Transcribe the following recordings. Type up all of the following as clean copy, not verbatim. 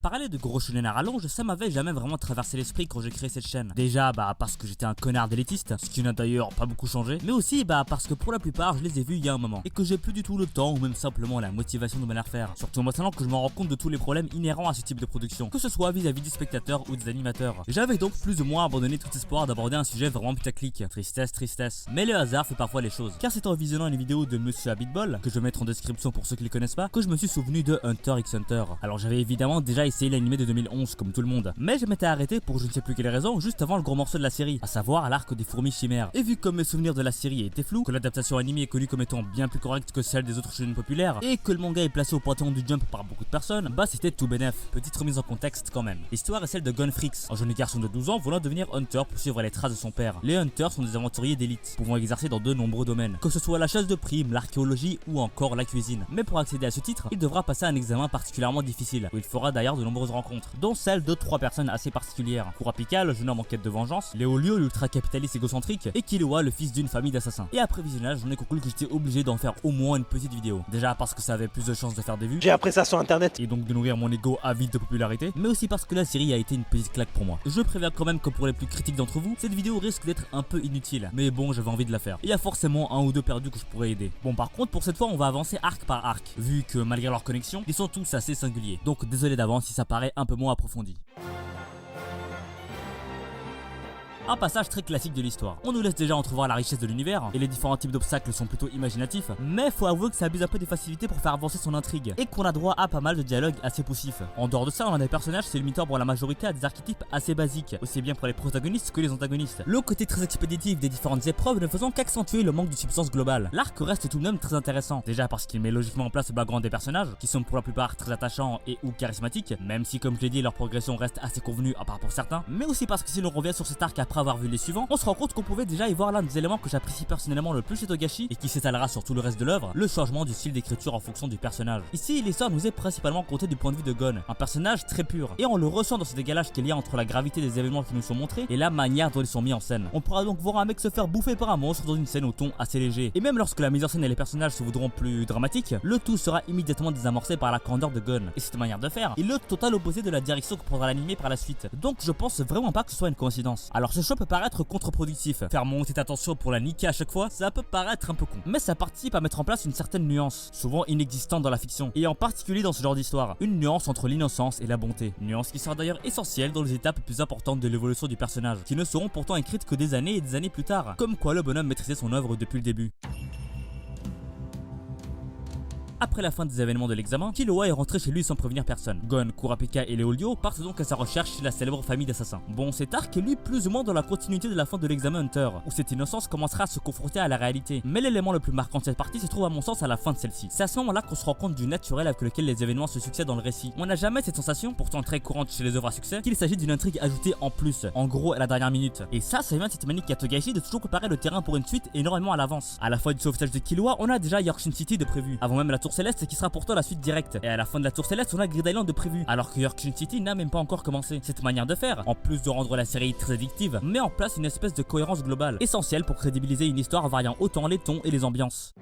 Parler de gros shonen à rallonge, ça m'avait jamais vraiment traversé l'esprit quand j'ai créé cette chaîne. Déjà parce que j'étais un connard d'élitiste, ce qui n'a d'ailleurs pas beaucoup changé, mais aussi parce que pour la plupart je les ai vus il y a un moment, et que j'ai plus du tout le temps ou même simplement la motivation de me les refaire. Surtout maintenant que je me rends compte de tous les problèmes inhérents à ce type de production, que ce soit vis-à-vis des spectateurs ou des animateurs. J'avais donc plus ou moins abandonné tout espoir d'aborder un sujet vraiment putaclic. Tristesse. Mais le hasard fait parfois les choses. Car c'est en visionnant une vidéo de Monsieur Abitbol, que je vais mettre en description pour ceux qui le connaissent pas, que je me suis souvenu de Hunter x Hunter. Alors j'avais évidemment déjà essayé l'animé de 2011 comme tout le monde, mais je m'étais arrêté pour je ne sais plus quelle raison juste avant le gros morceau de la série, à savoir l'arc des fourmis chimères. Et vu comme mes souvenirs de la série étaient flous, que l'adaptation animée est connue comme étant bien plus correcte que celle des autres shonen populaires, et que le manga est placé au panthéon du Jump par beaucoup de personnes, c'était tout bénef. Petite remise en contexte quand même. L'histoire est celle de Gunfrix, un jeune garçon de 12 ans voulant devenir hunter pour suivre les traces de son père. Les hunters sont des aventuriers d'élite, pouvant exercer dans de nombreux domaines, que ce soit la chasse de primes, l'archéologie ou encore la cuisine. Mais pour accéder à ce titre, il devra passer un examen particulièrement difficile, où il fera d'ailleurs de nombreuses rencontres, dont celle de 3 personnes assez particulières. Kurapika, le jeune homme en quête de vengeance, Léolio, l'ultra-capitaliste égocentrique, et Killua, le fils d'une famille d'assassins. Et après visionnage, j'en ai conclu que j'étais obligé d'en faire au moins une petite vidéo. Déjà parce que ça avait plus de chances de faire des vues, j'ai appris ça sur internet, et donc de nourrir mon ego avide de popularité, mais aussi parce que la série a été une petite claque pour moi. Je préviens quand même que pour les plus critiques d'entre vous, cette vidéo risque d'être un peu inutile, mais bon, j'avais envie de la faire. Il y a forcément un ou deux perdus que je pourrais aider. Bon, par contre, pour cette fois, on va avancer arc par arc, vu que malgré leur connexion, ils sont tous assez singuliers. Donc désolé d'avance si ça paraît un peu moins approfondi. Un passage très classique de l'histoire. On nous laisse déjà entrevoir la richesse de l'univers, et les différents types d'obstacles sont plutôt imaginatifs, mais faut avouer que ça abuse un peu des facilités pour faire avancer son intrigue, et qu'on a droit à pas mal de dialogues assez poussifs. En dehors de ça, on a des personnages se limitant pour la majorité à des archétypes assez basiques, aussi bien pour les protagonistes que les antagonistes. Le côté très expéditif des différentes épreuves ne faisant qu'accentuer le manque de substance globale. L'arc reste tout de même très intéressant, déjà parce qu'il met logiquement en place le background des personnages, qui sont pour la plupart très attachants et ou charismatiques, même si comme je l'ai dit leur progression reste assez convenue à part pour certains, mais aussi parce que si l'on revient sur cet arc après avoir vu les suivants, on se rend compte qu'on pouvait déjà y voir l'un des éléments que j'apprécie personnellement le plus chez Togashi et qui s'étalera sur tout le reste de l'œuvre, le changement du style d'écriture en fonction du personnage. Ici, l'histoire nous est principalement contée du point de vue de Gon, un personnage très pur, et on le ressent dans ce décalage qu'il y a entre la gravité des événements qui nous sont montrés et la manière dont ils sont mis en scène. On pourra donc voir un mec se faire bouffer par un monstre dans une scène au ton assez léger, et même lorsque la mise en scène et les personnages se voudront plus dramatiques, le tout sera immédiatement désamorcé par la candeur de Gon. Et cette manière de faire est le total opposé de la direction que prendra l'anime par la suite. Donc je pense vraiment pas que ce soit une coïncidence. Alors ce choix peut paraître contre-productif, faire monter ta tension pour la niquer à chaque fois, ça peut paraître un peu con, mais ça participe à mettre en place une certaine nuance, souvent inexistante dans la fiction, et en particulier dans ce genre d'histoire, une nuance entre l'innocence et la bonté, nuance qui sera d'ailleurs essentielle dans les étapes plus importantes de l'évolution du personnage, qui ne seront pourtant écrites que des années et des années plus tard, comme quoi le bonhomme maîtrisait son œuvre depuis le début. Après la fin des événements de l'examen, Killua est rentré chez lui sans prévenir personne. Gon, Kurapika et Léolio partent donc à sa recherche chez la célèbre famille d'assassins. Bon, cet arc est lui plus ou moins dans la continuité de la fin de l'examen Hunter, où cette innocence commencera à se confronter à la réalité. Mais l'élément le plus marquant de cette partie se trouve à mon sens à la fin de celle-ci. C'est à ce moment-là qu'on se rend compte du naturel avec lequel les événements se succèdent dans le récit. On n'a jamais cette sensation, pourtant très courante chez les œuvres à succès, qu'il s'agit d'une intrigue ajoutée en plus, en gros à la dernière minute. Et ça vient de cette manique qu'a Togashi de toujours préparer le terrain pour une suite énormément à l'avance. À la fois du sauvetage de Killua, on a déjà Yorkshin City de prévu, avant même la Tour Céleste qui sera pourtant la suite directe, et à la fin de la Tour Céleste on a Grid Island de prévu, alors que Yorkshin City n'a même pas encore commencé. Cette manière de faire, en plus de rendre la série très addictive, met en place une espèce de cohérence globale, essentielle pour crédibiliser une histoire variant autant les tons et les ambiances.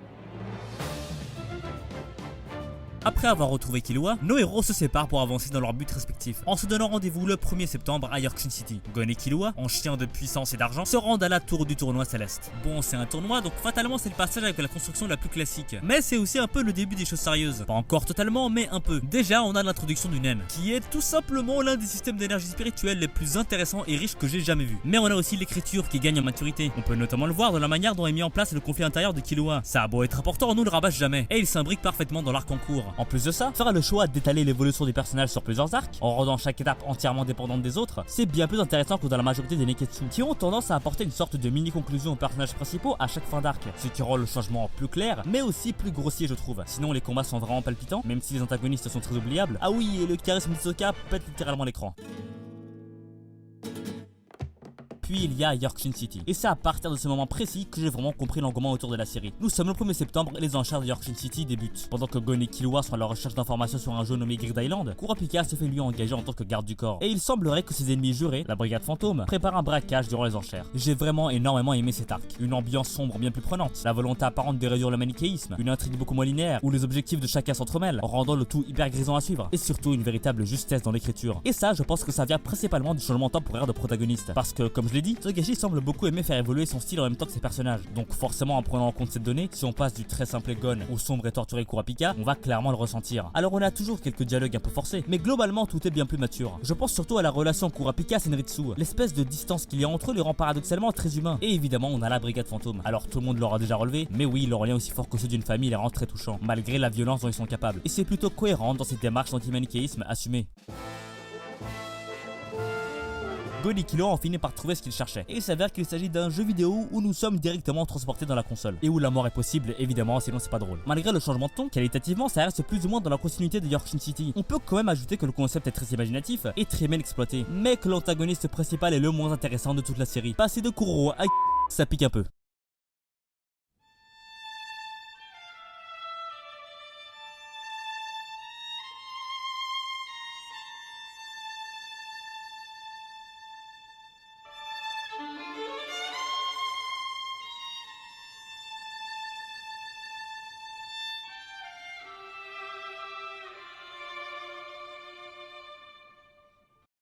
Après avoir retrouvé Killua, nos héros se séparent pour avancer dans leurs buts respectifs, en se donnant rendez-vous le 1er septembre à Yorkshin City. Gon et Killua, en chien de puissance et d'argent, se rendent à la tour du tournoi céleste. Bon, c'est un tournoi, donc fatalement c'est le passage avec la construction la plus classique. Mais c'est aussi un peu le début des choses sérieuses. Pas encore totalement, mais un peu. Déjà, on a l'introduction du Nen, qui est tout simplement l'un des systèmes d'énergie spirituelle les plus intéressants et riches que j'ai jamais vu. Mais on a aussi l'écriture qui gagne en maturité. On peut notamment le voir dans la manière dont est mis en place le conflit intérieur de Killua. Ça a beau être important, on nous le rabâche jamais, et il s'imbrique parfaitement dans l'arc en cours. En plus de ça, faire le choix d'étaler l'évolution du personnage sur plusieurs arcs, en rendant chaque étape entièrement dépendante des autres, c'est bien plus intéressant que dans la majorité des Neketsu, qui ont tendance à apporter une sorte de mini-conclusion aux personnages principaux à chaque fin d'arc, ce qui rend le changement plus clair, mais aussi plus grossier je trouve. Sinon les combats sont vraiment palpitants, même si les antagonistes sont très oubliables. Ah oui, et le charisme d'Hisoka pète littéralement l'écran. Puis il y a Yorkshire City. Et c'est à partir de ce moment précis que j'ai vraiment compris l'engouement autour de la série. Nous sommes le 1er septembre et les enchères de Yorkshire City débutent. Pendant que Gon et Killua sont à la recherche d'informations sur un jeu nommé Grid Island, Kurapika se fait lui engager en tant que garde du corps. Et il semblerait que ses ennemis jurés, la brigade fantôme, préparent un braquage durant les enchères. J'ai vraiment énormément aimé cet arc. Une ambiance sombre bien plus prenante, la volonté apparente de réduire le manichéisme, une intrigue beaucoup moins linéaire où les objectifs de chacun s'entremêlent, rendant le tout hyper grisant à suivre. Et surtout une véritable justesse dans l'écriture. Et ça, je pense que ça vient principalement du changement temporaire de protagoniste. Parce que, comme je l'ai dit, Togashi semble beaucoup aimer faire évoluer son style en même temps que ses personnages. Donc forcément en prenant en compte cette donnée, si on passe du très simple Gon au sombre et torturé Kurapika, on va clairement le ressentir. Alors on a toujours quelques dialogues un peu forcés, mais globalement tout est bien plus mature. Je pense surtout à la relation Kurapika-Senritsu. L'espèce de distance qu'il y a entre eux les rend paradoxalement très humains. Et évidemment on a la brigade fantôme. Alors tout le monde l'aura déjà relevé, mais oui, leur lien aussi fort que ceux d'une famille les rend très touchants, malgré la violence dont ils sont capables. Et c'est plutôt cohérent dans cette démarche d'anti-manichéisme assumée. Gon et Killua ont fini par trouver ce qu'ils cherchaient. Et il s'avère qu'il s'agit d'un jeu vidéo où nous sommes directement transportés dans la console. Et où la mort est possible, évidemment, sinon c'est pas drôle. Malgré le changement de ton, qualitativement, ça reste plus ou moins dans la continuité de Yorkshire City. On peut quand même ajouter que le concept est très imaginatif et très bien exploité. Mais que l'antagoniste principal est le moins intéressant de toute la série. Passer de Kuroro à ça pique un peu.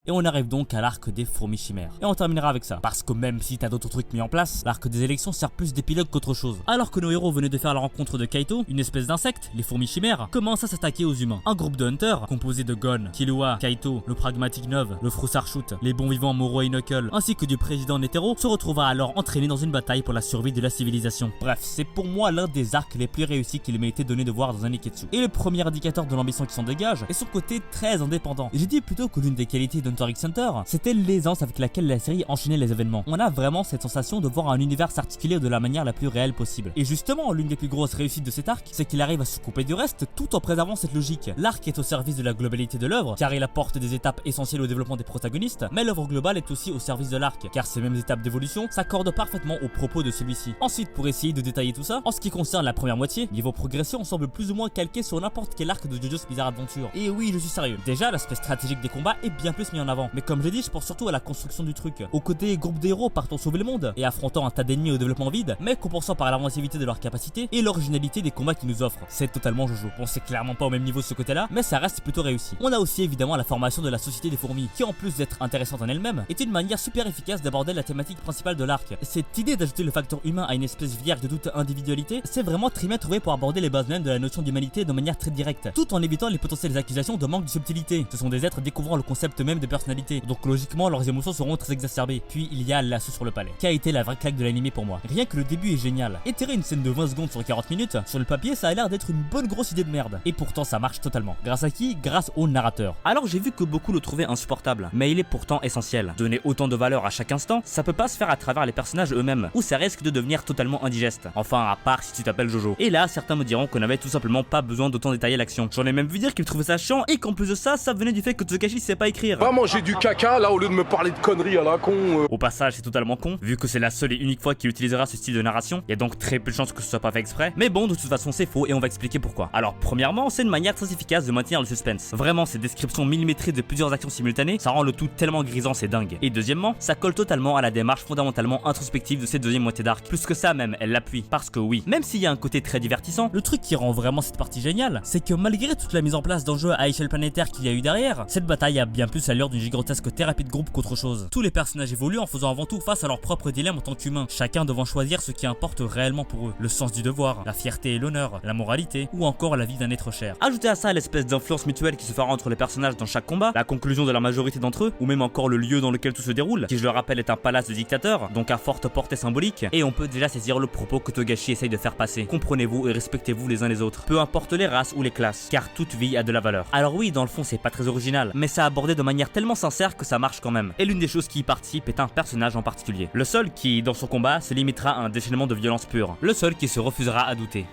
Et on arrive donc à l'arc des fourmis chimères. Et on terminera avec ça. Parce que même si t'as d'autres trucs mis en place, l'arc des élections sert plus d'épilogue qu'autre chose. Alors que nos héros venaient de faire la rencontre de Kaito, une espèce d'insecte, les fourmis chimères, commence à s'attaquer aux humains. Un groupe de hunters, composé de Gon, Killua, Kaito, le pragmatique Nov, le Froussarchoute, les bons vivants Moro et Knuckle, ainsi que du président Netero, se retrouvera alors entraîné dans une bataille pour la survie de la civilisation. Bref, c'est pour moi l'un des arcs les plus réussis qu'il m'ait été donné de voir dans un Iketsu. Et le premier indicateur de l'ambition qui s'en dégage est son côté très indépendant. Et j'ai dit plutôt que l'une des qualités d'Hunter x Hunter, c'était l'aisance avec laquelle la série enchaînait les événements. On a vraiment cette sensation de voir un univers s'articuler de la manière la plus réelle possible. Et justement, l'une des plus grosses réussites de cet arc, c'est qu'il arrive à se couper du reste tout en préservant cette logique. L'arc est au service de la globalité de l'œuvre, car il apporte des étapes essentielles au développement des protagonistes, mais l'œuvre globale est aussi au service de l'arc, car ces mêmes étapes d'évolution s'accordent parfaitement au propos de celui-ci. Ensuite, pour essayer de détailler tout ça, en ce qui concerne la première moitié, niveau progression, on semble plus ou moins calqué sur n'importe quel arc de JoJo's Bizarre Adventure. Et oui, je suis sérieux. Déjà, l'aspect stratégique des combats est bien plus mis en avant. Mais comme je l'ai dit, je pense surtout à la construction du truc. Au côté groupe de héros partant sauver le monde et affrontant un tas d'ennemis au développement vide, mais compensant par l'inventivité de leurs capacités et l'originalité des combats qu'ils nous offrent. C'est totalement JoJo. Bon, c'est clairement pas au même niveau de ce côté-là, mais ça reste plutôt réussi. On a aussi évidemment la formation de la société des fourmis, qui en plus d'être intéressante en elle-même, est une manière super efficace d'aborder la thématique principale de l'arc. Cette idée d'ajouter le facteur humain à une espèce vierge de toute individualité, c'est vraiment très bien trouvé pour aborder les bases mêmes de la notion d'humanité de manière très directe, tout en évitant les potentielles accusations de manque de subtilité. Ce sont des êtres découvrant le concept même de personnalité, donc logiquement leurs émotions seront très exacerbées. Puis il y a l'assaut sur le palais, qui a été la vraie claque de l'anime pour moi. Rien que le début est génial. Étirer une scène de 20 secondes sur 40 minutes, sur le papier ça a l'air d'être une bonne grosse idée de merde. Et pourtant ça marche totalement. Grâce à qui? Grâce au narrateur. Alors j'ai vu que beaucoup le trouvaient insupportable, mais il est pourtant essentiel. Donner autant de valeur à chaque instant, ça peut pas se faire à travers les personnages eux-mêmes, ou ça risque de devenir totalement indigeste. Enfin à part si tu t'appelles Jojo. Et là certains me diront qu'on n'avait tout simplement pas besoin d'autant détailler l'action. J'en ai même vu dire qu'ils trouvaient ça chiant et qu'en plus de ça, ça venait du fait que Togashi sait pas écrire. Va manger du caca là au lieu de me parler de conneries à la con. Au passage, c'est totalement con, vu que c'est la seule et unique fois qu'il utilisera ce style de narration, il y a donc très peu de chances que ce soit pas fait exprès, mais bon, de toute façon c'est faux et on va expliquer pourquoi. Alors premièrement, c'est une manière très efficace de maintenir le suspense. Vraiment, ces descriptions millimétrées de plusieurs actions simultanées, ça rend le tout tellement grisant, c'est dingue. Et deuxièmement, ça colle totalement à la démarche fondamentalement introspective de cette deuxième moitié d'arc. Plus que ça même, elle l'appuie, parce que oui, même s'il y a un côté très divertissant, le truc qui rend vraiment cette partie géniale, c'est que malgré toute la mise en place d'enjeux à échelle planétaire qu'il y a eu derrière, cette bataille a bien plus l'allure d'une gigantesque thérapie de groupe qu'autre chose. Tous les personnages évoluent en faisant avant tout face à leur propre dilemme en tant qu'humains, chacun devant choisir ce qui importe réellement pour eux, le sens du devoir, la fierté et l'honneur, la moralité, ou encore la vie d'un être cher. Ajoutez à ça l'espèce d'influence mutuelle qui se fera entre les personnages dans chaque combat, la conclusion de la majorité d'entre eux, ou même encore le lieu dans lequel tout se déroule, qui je le rappelle est un palace de dictateurs, donc à forte portée symbolique, et on peut déjà saisir le propos que Togashi essaye de faire passer. Comprenez-vous et respectez-vous les uns les autres, peu importe les races ou les classes, car toute vie a de la valeur. Alors oui, dans le fond c'est pas très original, mais ça abordé de manière tellement sincère que ça marche quand même. Et l'une des choses qui y participe est un personnage en particulier. Le seul qui, dans son combat, se limitera à un déchaînement de violence pure. Le seul qui se refusera à douter.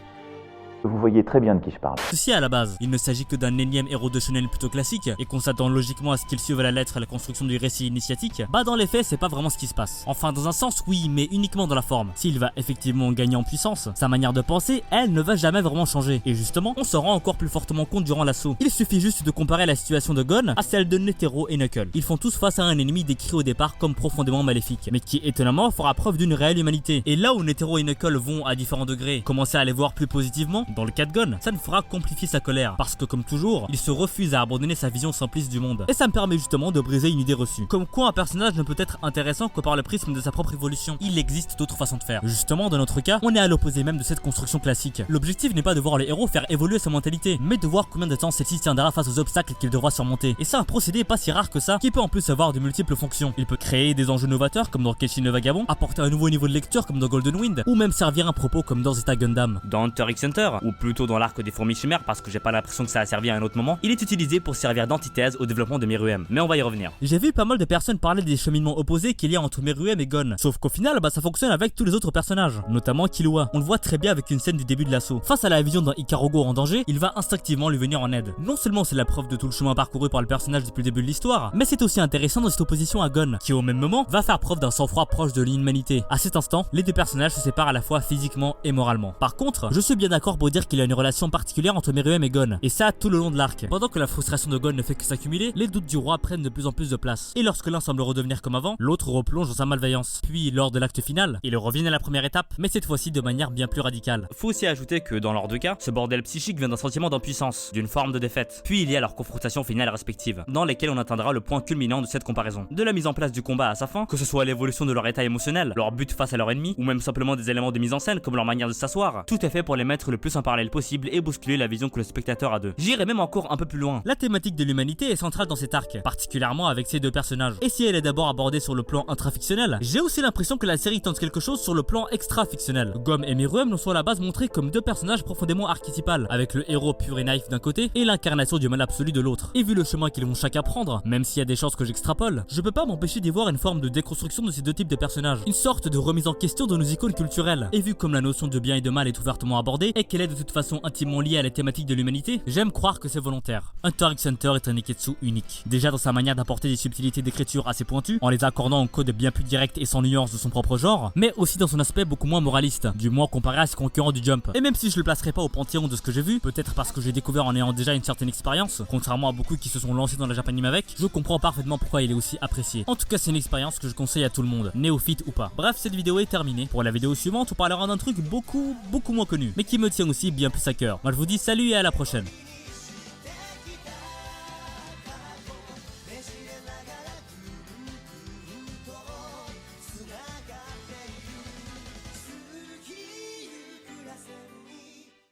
Vous voyez très bien de qui je parle. Ceci à la base, il ne s'agit que d'un énième héros de shonen plutôt classique, et qu'on s'attend logiquement à ce qu'il suive à la lettre la construction du récit initiatique, bah dans les faits c'est pas vraiment ce qui se passe. Enfin dans un sens oui, mais uniquement dans la forme. S'il va effectivement gagner en puissance, sa manière de penser, elle ne va jamais vraiment changer. Et justement, on s'en rend encore plus fortement compte durant l'assaut. Il suffit juste de comparer la situation de Gon à celle de Netero et Knuckle. Ils font tous face à un ennemi décrit au départ comme profondément maléfique, mais qui étonnamment fera preuve d'une réelle humanité. Et là où Netero et Knuckle vont à différents degrés commencer à les voir plus positivement, dans le cas de Gon, ça ne fera qu'amplifier sa colère, parce que comme toujours, il se refuse à abandonner sa vision simpliste du monde. Et ça me permet justement de briser une idée reçue. Comme quoi un personnage ne peut être intéressant que par le prisme de sa propre évolution. Il existe d'autres façons de faire. Justement, dans notre cas, on est à l'opposé même de cette construction classique. L'objectif n'est pas de voir le héros faire évoluer sa mentalité, mais de voir combien de temps celle-ci tiendra face aux obstacles qu'il devra surmonter. Et c'est un procédé pas si rare que ça, qui peut en plus avoir de multiples fonctions. Il peut créer des enjeux novateurs comme dans Kenshin le Vagabond, apporter un nouveau niveau de lecture comme dans Golden Wind, ou même servir un propos comme dans Zeta Gundam. Dans Hunter x Hunter, ou plutôt dans l'arc des fourmis chimères parce que j'ai pas l'impression que ça a servi à un autre moment, il est utilisé pour servir d'antithèse au développement de Meruem, mais on va y revenir. J'ai vu pas mal de personnes parler des cheminements opposés qu'il y a entre Meruem et Gon, sauf qu'au final bah ça fonctionne avec tous les autres personnages, notamment Killua. On le voit très bien avec une scène du début de l'assaut. Face à la vision d'un Ikarugo en danger, il va instinctivement lui venir en aide. Non seulement c'est la preuve de tout le chemin parcouru par le personnage depuis le début de l'histoire, mais c'est aussi intéressant dans cette opposition à Gon, qui au même moment va faire preuve d'un sang-froid proche de l'inhumanité. À cet instant, les deux personnages se séparent à la fois physiquement et moralement. Par contre, je suis bien d'accord pour dire qu'il y a une relation particulière entre Meruem et Gon, et ça tout le long de l'arc. Pendant que la frustration de Gon ne fait que s'accumuler, les doutes du roi prennent de plus en plus de place. Et lorsque l'un semble redevenir comme avant, l'autre replonge dans sa malveillance. Puis lors de l'acte final, il revient à la première étape, mais cette fois-ci de manière bien plus radicale. Faut aussi ajouter que dans leurs deux cas, ce bordel psychique vient d'un sentiment d'impuissance, d'une forme de défaite. Puis il y a leur confrontation finale respective, dans lesquelles on atteindra le point culminant de cette comparaison. De la mise en place du combat à sa fin, que ce soit l'évolution de leur état émotionnel, leur but face à leur ennemi, ou même simplement des éléments de mise en scène comme leur manière de s'asseoir, tout est fait pour les mettre le plus en parallèle possible et bousculer la vision que le spectateur a d'eux. J'irai même encore un peu plus loin. La thématique de l'humanité est centrale dans cet arc, particulièrement avec ces deux personnages. Et si elle est d'abord abordée sur le plan intrafictionnel, j'ai aussi l'impression que la série tente quelque chose sur le plan extra-fictionnel. Gon et Meruem nous sont à la base montrés comme deux personnages profondément archétypales, avec le héros pur et naïf d'un côté et l'incarnation du mal absolu de l'autre. Et vu le chemin qu'ils vont chacun prendre, même s'il y a des chances que j'extrapole, je peux pas m'empêcher d'y voir une forme de déconstruction de ces deux types de personnages, une sorte de remise en question de nos icônes culturelles. Et vu comme la notion de bien et de mal est ouvertement abordée et qu'elle est de toute façon intimement liée à la thématique de l'humanité, j'aime croire que c'est volontaire. Hunter x Hunter est un Neketsu unique, déjà dans sa manière d'apporter des subtilités d'écriture assez pointues, en les accordant en code bien plus direct et sans nuance de son propre genre, mais aussi dans son aspect beaucoup moins moraliste, du moins comparé à ses concurrents du Jump. Et même si je le placerai pas au panthéon de ce que j'ai vu, peut-être parce que j'ai découvert en ayant déjà une certaine expérience, contrairement à beaucoup qui se sont lancés dans la Japanime avec, je comprends parfaitement pourquoi il est aussi apprécié. En tout cas c'est une expérience que je conseille à tout le monde, néophyte ou pas. Bref, cette vidéo est terminée. Pour la vidéo suivante on parlera d'un truc beaucoup moins connu, mais qui me tient aussi bien plus à cœur. Moi je vous dis salut et à la prochaine.